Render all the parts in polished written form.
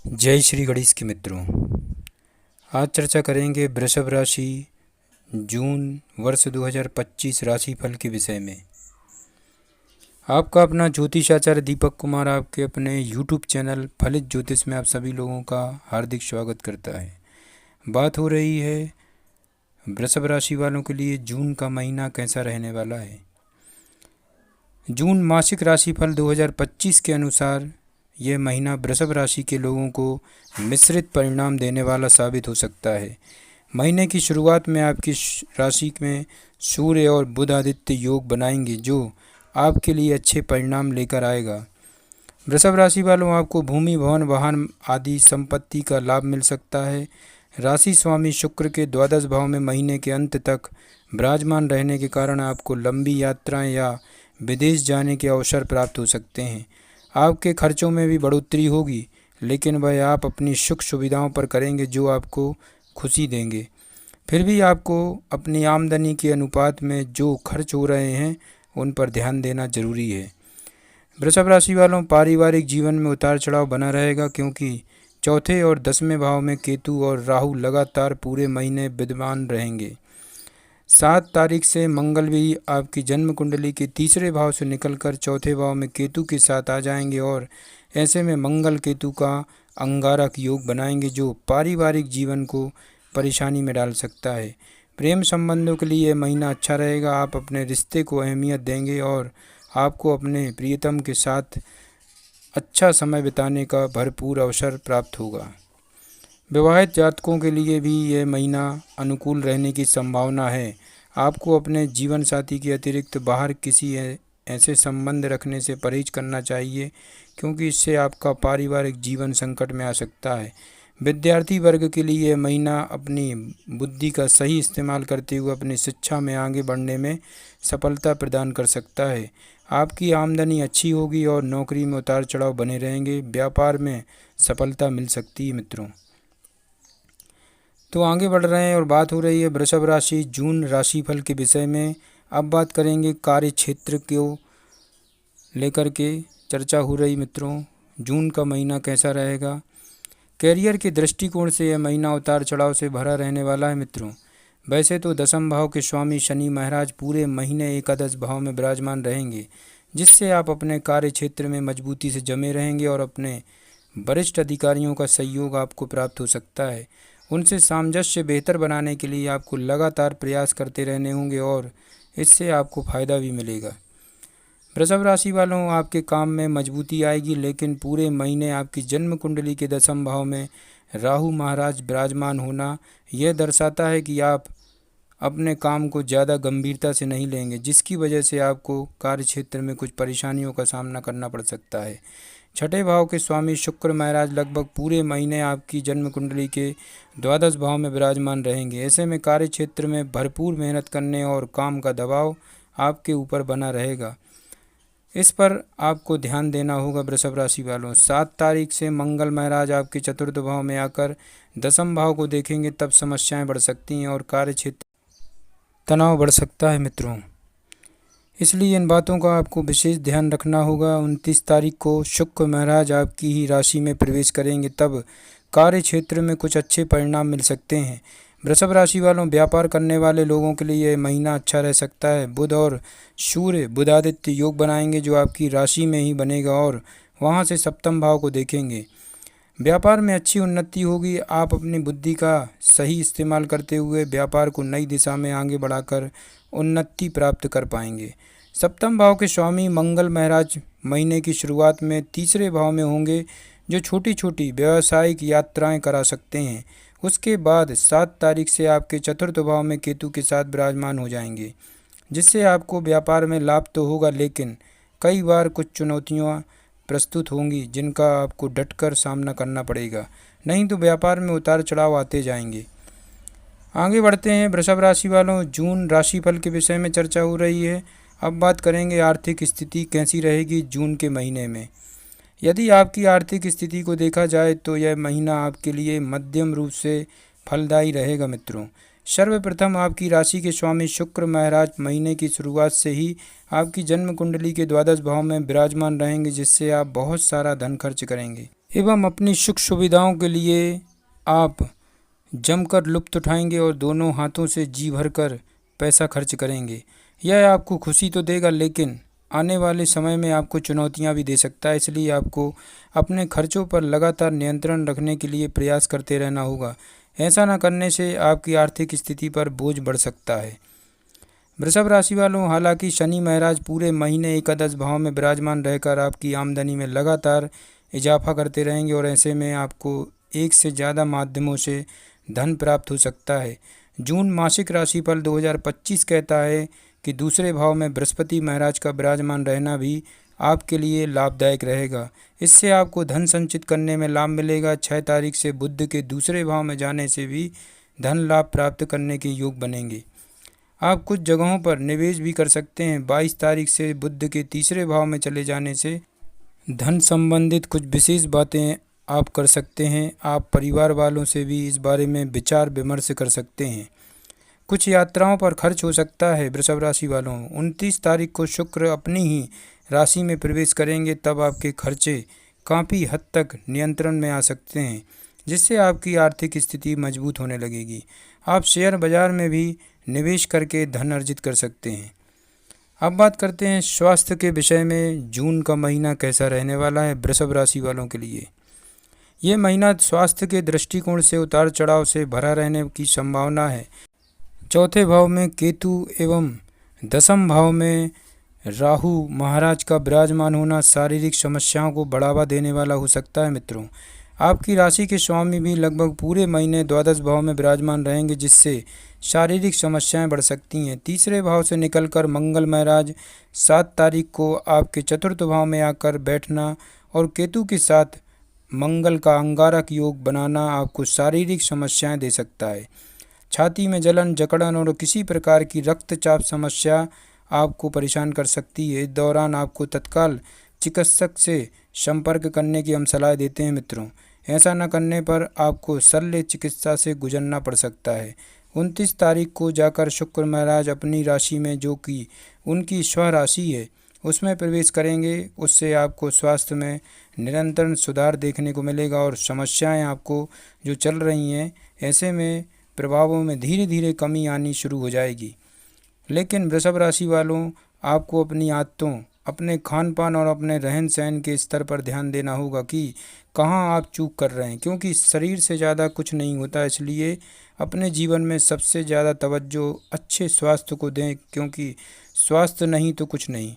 जय श्री गणेश के मित्रों। आज चर्चा करेंगे वृषभ राशि जून वर्ष 2025 राशिफल के विषय में। आपका अपना ज्योतिषाचार्य दीपक कुमार आपके अपने YouTube चैनल फलित ज्योतिष में आप सभी लोगों का हार्दिक स्वागत करता है। बात हो रही है वृषभ राशि वालों के लिए जून का महीना कैसा रहने वाला है। जून मासिक राशिफल 2025 के अनुसार यह महीना वृषभ राशि के लोगों को मिश्रित परिणाम देने वाला साबित हो सकता है। महीने की शुरुआत में आपकी राशि में सूर्य और बुध आदित्य योग बनाएंगे जो आपके लिए अच्छे परिणाम लेकर आएगा। वृषभ राशि वालों, आपको भूमि, भवन, वाहन आदि संपत्ति का लाभ मिल सकता है। राशि स्वामी शुक्र के द्वादश भाव में महीने के अंत तक विराजमान रहने के कारण आपको लंबी यात्राएं या विदेश जाने के अवसर प्राप्त हो सकते हैं। आपके खर्चों में भी बढ़ोतरी होगी, लेकिन वह आप अपनी सुख सुविधाओं पर करेंगे जो आपको खुशी देंगे। फिर भी आपको अपनी आमदनी के अनुपात में जो खर्च हो रहे हैं उन पर ध्यान देना जरूरी है। वृषभ राशि वालों, पारिवारिक जीवन में उतार चढ़ाव बना रहेगा क्योंकि चौथे और 10वें भाव में केतु और राहु लगातार पूरे महीने विद्यमान रहेंगे। 7 तारीख से मंगल भी आपकी जन्म कुंडली के तीसरे भाव से निकलकर चौथे भाव में केतु के साथ आ जाएंगे और ऐसे में मंगल केतु का अंगारक योग बनाएंगे जो पारिवारिक जीवन को परेशानी में डाल सकता है। प्रेम संबंधों के लिए यह महीना अच्छा रहेगा। आप अपने रिश्ते को अहमियत देंगे और आपको अपने प्रियतम के साथ अच्छा समय बिताने का भरपूर अवसर प्राप्त होगा। विवाहित जातकों के लिए भी यह महीना अनुकूल रहने की संभावना है। आपको अपने जीवन साथी के अतिरिक्त बाहर किसी ऐसे संबंध रखने से परहेज करना चाहिए क्योंकि इससे आपका पारिवारिक जीवन संकट में आ सकता है। विद्यार्थी वर्ग के लिए यह महीना अपनी बुद्धि का सही इस्तेमाल करते हुए अपनी शिक्षा में आगे बढ़ने में सफलता प्रदान कर सकता है। आपकी आमदनी अच्छी होगी और नौकरी में उतार चढ़ाव बने रहेंगे। व्यापार में सफलता मिल सकती है मित्रों। तो आगे बढ़ रहे हैं और बात हो रही है वृषभ राशि जून राशिफल के विषय में। अब बात करेंगे कार्य क्षेत्र को लेकर के चर्चा हो रही मित्रों। जून का महीना कैसा रहेगा। कैरियर के दृष्टिकोण से यह महीना उतार चढ़ाव से भरा रहने वाला है मित्रों। वैसे तो 10वें भाव के स्वामी शनि महाराज पूरे महीने एकादश भाव में विराजमान रहेंगे, जिससे आप अपने कार्य क्षेत्र में मजबूती से जमे रहेंगे और अपने वरिष्ठ अधिकारियों का सहयोग आपको प्राप्त हो सकता है। उनसे सामंजस्य बेहतर बनाने के लिए आपको लगातार प्रयास करते रहने होंगे और इससे आपको फ़ायदा भी मिलेगा। वृषभ राशि वालों, आपके काम में मजबूती आएगी, लेकिन पूरे महीने आपकी जन्म कुंडली के 10वें भाव में राहु महाराज विराजमान होना यह दर्शाता है कि आप अपने काम को ज़्यादा गंभीरता से नहीं लेंगे, जिसकी वजह से आपको कार्य क्षेत्र में कुछ परेशानियों का सामना करना पड़ सकता है। छठे भाव के स्वामी शुक्र महाराज लगभग पूरे महीने आपकी जन्म कुंडली के द्वादश भाव में विराजमान रहेंगे। ऐसे में कार्य क्षेत्र में भरपूर मेहनत करने और काम का दबाव आपके ऊपर बना रहेगा। इस पर आपको ध्यान देना होगा वृषभ राशि वालों। 7 तारीख से मंगल महाराज आपके चतुर्थ भाव में आकर 10वें भाव को देखेंगे, तब समस्याएं बढ़ सकती हैं और कार्य क्षेत्र तनाव बढ़ सकता है मित्रों। इसलिए इन बातों का आपको विशेष ध्यान रखना होगा। 29 तारीख को शुक्र महाराज आपकी ही राशि में प्रवेश करेंगे, तब कार्य क्षेत्र में कुछ अच्छे परिणाम मिल सकते हैं। वृषभ राशि वालों, व्यापार करने वाले लोगों के लिए यह महीना अच्छा रह सकता है। बुध और सूर्य बुधादित्य योग बनाएंगे जो आपकी राशि में ही बनेगा और वहां से 7वें भाव को देखेंगे। व्यापार में अच्छी उन्नति होगी। आप अपनी बुद्धि का सही इस्तेमाल करते हुए व्यापार को नई दिशा में आगे बढ़ाकर उन्नति प्राप्त कर पाएंगे। 7वें भाव के स्वामी मंगल महाराज महीने की शुरुआत में तीसरे भाव में होंगे, जो छोटी छोटी व्यावसायिक यात्राएं करा सकते हैं। उसके बाद 7 तारीख से आपके चतुर्थ भाव में केतु के साथ विराजमान हो जाएंगे, जिससे आपको व्यापार में लाभ तो होगा, लेकिन कई बार कुछ चुनौतियां प्रस्तुत होंगी जिनका आपको डटकर सामना करना पड़ेगा, नहीं तो व्यापार में उतार चढ़ाव आते जाएंगे। आगे बढ़ते हैं वृषभ राशि वालों, जून राशिफल के विषय में चर्चा हो रही है। अब बात करेंगे आर्थिक स्थिति कैसी रहेगी जून के महीने में। यदि आपकी आर्थिक स्थिति को देखा जाए तो यह महीना आपके लिए मध्यम रूप से फलदायी रहेगा मित्रों। सर्वप्रथम आपकी राशि के स्वामी शुक्र महाराज महीने की शुरुआत से ही आपकी जन्म कुंडली के द्वादश भाव में विराजमान रहेंगे, जिससे आप बहुत सारा धन खर्च करेंगे। एवं अपनी सुख सुविधाओं के लिए आप जमकर लुत्फ़ उठाएंगे और दोनों हाथों से जी भरकर पैसा खर्च करेंगे। यह आपको खुशी तो देगा, लेकिन आने वाले समय में आपको चुनौतियां भी दे सकता है। इसलिए आपको अपने खर्चों पर लगातार नियंत्रण रखने के लिए प्रयास करते रहना होगा। ऐसा न करने से आपकी आर्थिक स्थिति पर बोझ बढ़ सकता है। वृषभ राशि वालों, हालांकि शनि महाराज पूरे महीने एकादश भाव में विराजमान रहकर आपकी आमदनी में लगातार इजाफा करते रहेंगे और ऐसे में आपको एक से ज़्यादा माध्यमों से धन प्राप्त हो सकता है। जून मासिक राशिफल 2025 कहता है कि दूसरे भाव में बृहस्पति महाराज का विराजमान रहना भी आपके लिए लाभदायक रहेगा। इससे आपको धन संचित करने में लाभ मिलेगा। 6 तारीख से बुध के दूसरे भाव में जाने से भी धन लाभ प्राप्त करने के योग बनेंगे। आप कुछ जगहों पर निवेश भी कर सकते हैं। 22 तारीख से बुध के तीसरे भाव में चले जाने से धन संबंधित कुछ विशेष बातें आप कर सकते हैं। आप परिवार वालों से भी इस बारे में विचार विमर्श कर सकते हैं। कुछ यात्राओं पर खर्च हो सकता है। वृषभ राशि वालों, 29 तारीख को शुक्र अपनी ही राशि में प्रवेश करेंगे, तब आपके खर्चे काफ़ी हद तक नियंत्रण में आ सकते हैं, जिससे आपकी आर्थिक स्थिति मजबूत होने लगेगी। आप शेयर बाजार में भी निवेश करके धन अर्जित कर सकते हैं। अब बात करते हैं स्वास्थ्य के विषय में। जून का महीना कैसा रहने वाला है वृषभ राशि वालों के लिए। ये महीना स्वास्थ्य के दृष्टिकोण से उतार चढ़ाव से भरा रहने की संभावना है। चौथे भाव में केतु एवं दसम भाव में राहु महाराज का विराजमान होना शारीरिक समस्याओं को बढ़ावा देने वाला हो सकता है। मित्रों, आपकी राशि के स्वामी भी लगभग पूरे महीने द्वादश भाव में विराजमान रहेंगे, जिससे शारीरिक समस्याएं बढ़ सकती हैं। तीसरे भाव से निकलकर मंगल महाराज 7 तारीख को आपके चतुर्थ भाव में आकर बैठना और केतु के साथ मंगल का अंगारक योग बनाना आपको शारीरिक समस्याएं दे सकता है। छाती में जलन, जकड़न और किसी प्रकार की रक्तचाप समस्या आपको परेशान कर सकती है। इस दौरान आपको तत्काल चिकित्सक से संपर्क करने की हम सलाह देते हैं। मित्रों, ऐसा न करने पर आपको शल्य चिकित्सा से गुजरना पड़ सकता है। 29 तारीख को जाकर शुक्र महाराज अपनी राशि में, जो कि उनकी स्वराशि है, उसमें प्रवेश करेंगे। उससे आपको स्वास्थ्य में निरंतर सुधार देखने को मिलेगा और समस्याएं आपको जो चल रही हैं, ऐसे में प्रभावों में धीरे धीरे कमी आनी शुरू हो जाएगी। लेकिन वृषभ राशि वालों, आपको अपनी आदतों, अपने खान पान और अपने रहन सहन के स्तर पर ध्यान देना होगा कि कहाँ आप चूक कर रहे हैं, क्योंकि शरीर से ज़्यादा कुछ नहीं होता। इसलिए अपने जीवन में सबसे ज़्यादा तवज्जो अच्छे स्वास्थ्य को दें, क्योंकि स्वास्थ्य नहीं तो कुछ नहीं।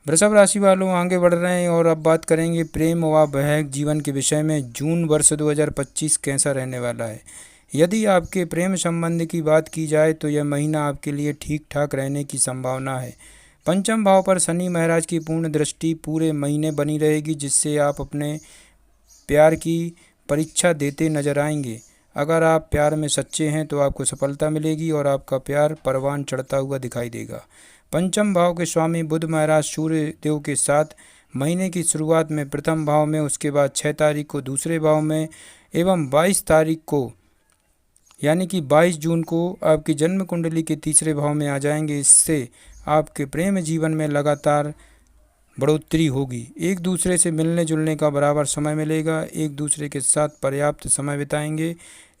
वृषभ राशि वालों, आगे बढ़ रहे हैं और अब बात करेंगे प्रेम व वैवाहिक जीवन के विषय में। जून वर्ष 2025 कैसा रहने वाला है। यदि आपके प्रेम संबंध की बात की जाए तो यह महीना आपके लिए ठीक ठाक रहने की संभावना है। पंचम भाव पर शनि महाराज की पूर्ण दृष्टि पूरे महीने बनी रहेगी, जिससे आप अपने प्यार की परीक्षा देते नजर आएंगे। अगर आप प्यार में सच्चे हैं तो आपको सफलता मिलेगी और आपका प्यार परवान चढ़ता हुआ दिखाई देगा। पंचम भाव के स्वामी बुध महाराज सूर्य देव के साथ महीने की शुरुआत में प्रथम भाव में, उसके बाद 6 तारीख को दूसरे भाव में एवं 22 तारीख को यानी कि 22 जून को आपकी जन्म कुंडली के तीसरे भाव में आ जाएंगे। इससे आपके प्रेम जीवन में लगातार बढ़ोतरी होगी। एक दूसरे से मिलने जुलने का बराबर समय मिलेगा। एक दूसरे के साथ पर्याप्त समय बिताएंगे,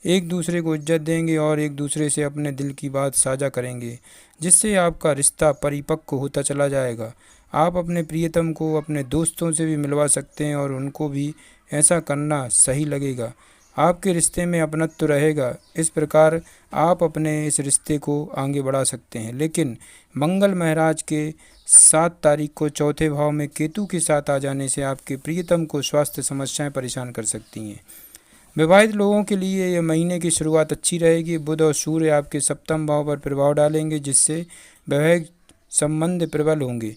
एक दूसरे को इज्जत देंगे और एक दूसरे से अपने दिल की बात साझा करेंगे, जिससे आपका रिश्ता परिपक्व होता चला जाएगा। आप अपने प्रियतम को अपने दोस्तों से भी मिलवा सकते हैं और उनको भी ऐसा करना सही लगेगा। आपके रिश्ते में अपनत्व रहेगा। इस प्रकार आप अपने इस रिश्ते को आगे बढ़ा सकते हैं। लेकिन मंगल महाराज के 7 तारीख को चौथे भाव में केतु के साथ आ जाने से आपके प्रियतम को स्वास्थ्य समस्याएं परेशान कर सकती हैं। विवाहित लोगों के लिए यह महीने की शुरुआत अच्छी रहेगी। बुध और सूर्य आपके सप्तम भाव पर प्रभाव डालेंगे, जिससे वैवाहिक संबंध प्रबल होंगे।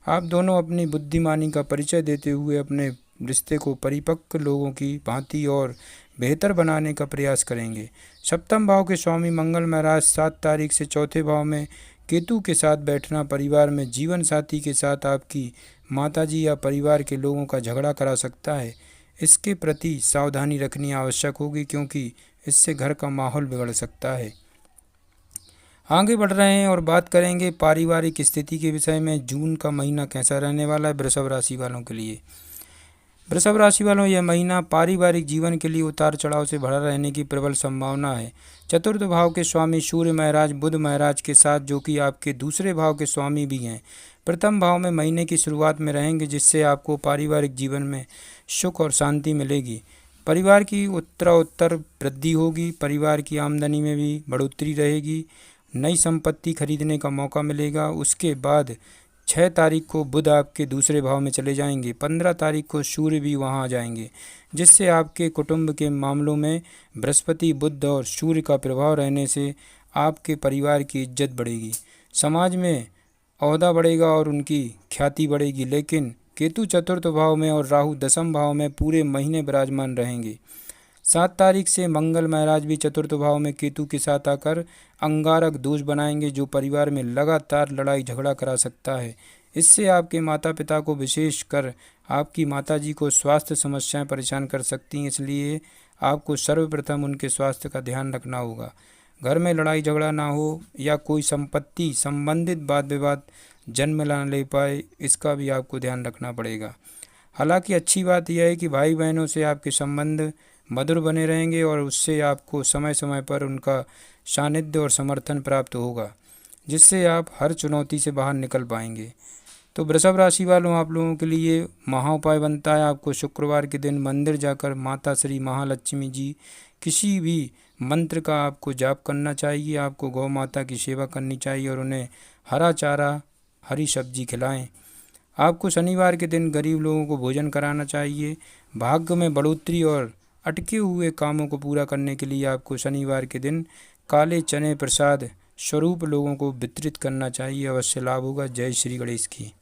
आप दोनों अपनी बुद्धिमानी का परिचय देते हुए अपने रिश्ते को परिपक्व लोगों की भांति और बेहतर बनाने का प्रयास करेंगे। सप्तम भाव के स्वामी मंगल महाराज 7 तारीख से चौथे भाव में केतु के साथ बैठना परिवार में जीवन साथी के साथ आपकी माताजी या परिवार के लोगों का झगड़ा करा सकता है। इसके प्रति सावधानी रखनी आवश्यक होगी, क्योंकि इससे घर का माहौल बिगड़ सकता है। आगे बढ़ रहे हैं और बात करेंगे पारिवारिक स्थिति के विषय में। जून का महीना कैसा रहने वाला है वृषभ राशि वालों के लिए। वृषभ राशि वालों, यह महीना पारिवारिक जीवन के लिए उतार चढ़ाव से भरा रहने की प्रबल संभावना है। चतुर्थ भाव के स्वामी सूर्य महाराज बुध महाराज के साथ, जो कि आपके दूसरे भाव के स्वामी भी हैं, प्रथम भाव में महीने की शुरुआत में रहेंगे, जिससे आपको पारिवारिक जीवन में सुख और शांति मिलेगी। परिवार की उत्तरोत्तर वृद्धि होगी। परिवार की आमदनी में भी बढ़ोतरी रहेगी। नई संपत्ति खरीदने का मौका मिलेगा। उसके बाद 6 तारीख को बुध आपके दूसरे भाव में चले जाएंगे। 15 तारीख को सूर्य भी वहां आ जाएंगे, जिससे आपके कुटुंब के मामलों में बृहस्पति, बुध और सूर्य का प्रभाव रहने से आपके परिवार की इज्जत बढ़ेगी। समाज में ओहदा बढ़ेगा और उनकी ख्याति बढ़ेगी। लेकिन केतु चतुर्थ भाव में और राहु दसम भाव में पूरे महीने विराजमान रहेंगे। 7 तारीख से मंगल महाराज भी चतुर्थ भाव में केतु के साथ आकर अंगारक दोष बनाएंगे, जो परिवार में लगातार लड़ाई झगड़ा करा सकता है। इससे आपके माता पिता को, विशेषकर आपकी माताजी को स्वास्थ्य समस्याएं परेशान कर सकती हैं। इसलिए आपको सर्वप्रथम उनके स्वास्थ्य का ध्यान रखना होगा। घर में लड़ाई झगड़ा ना हो या कोई संपत्ति संबंधित वाद विवाद जन्म ना ले पाए, इसका भी आपको ध्यान रखना पड़ेगा। हालांकि अच्छी बात यह है कि भाई बहनों से आपके संबंध मधुर बने रहेंगे और उससे आपको समय समय पर उनका सानिध्य और समर्थन प्राप्त होगा, जिससे आप हर चुनौती से बाहर निकल पाएंगे। तो वृषभ राशि वालों, आप लोगों के लिए महाउपाय बनता है आपको शुक्रवार के दिन मंदिर जाकर माता श्री महालक्ष्मी जी किसी भी मंत्र का आपको जाप करना चाहिए। आपको गौ माता की सेवा करनी चाहिए और उन्हें हरा चारा, हरी सब्जी खिलाएं। आपको शनिवार के दिन गरीब लोगों को भोजन कराना चाहिए। भाग्य में बढ़ोतरी और अटके हुए कामों को पूरा करने के लिए आपको शनिवार के दिन काले चने प्रसाद स्वरूप लोगों को वितरित करना चाहिए। अवश्य लाभ होगा। जय श्री गणेश की।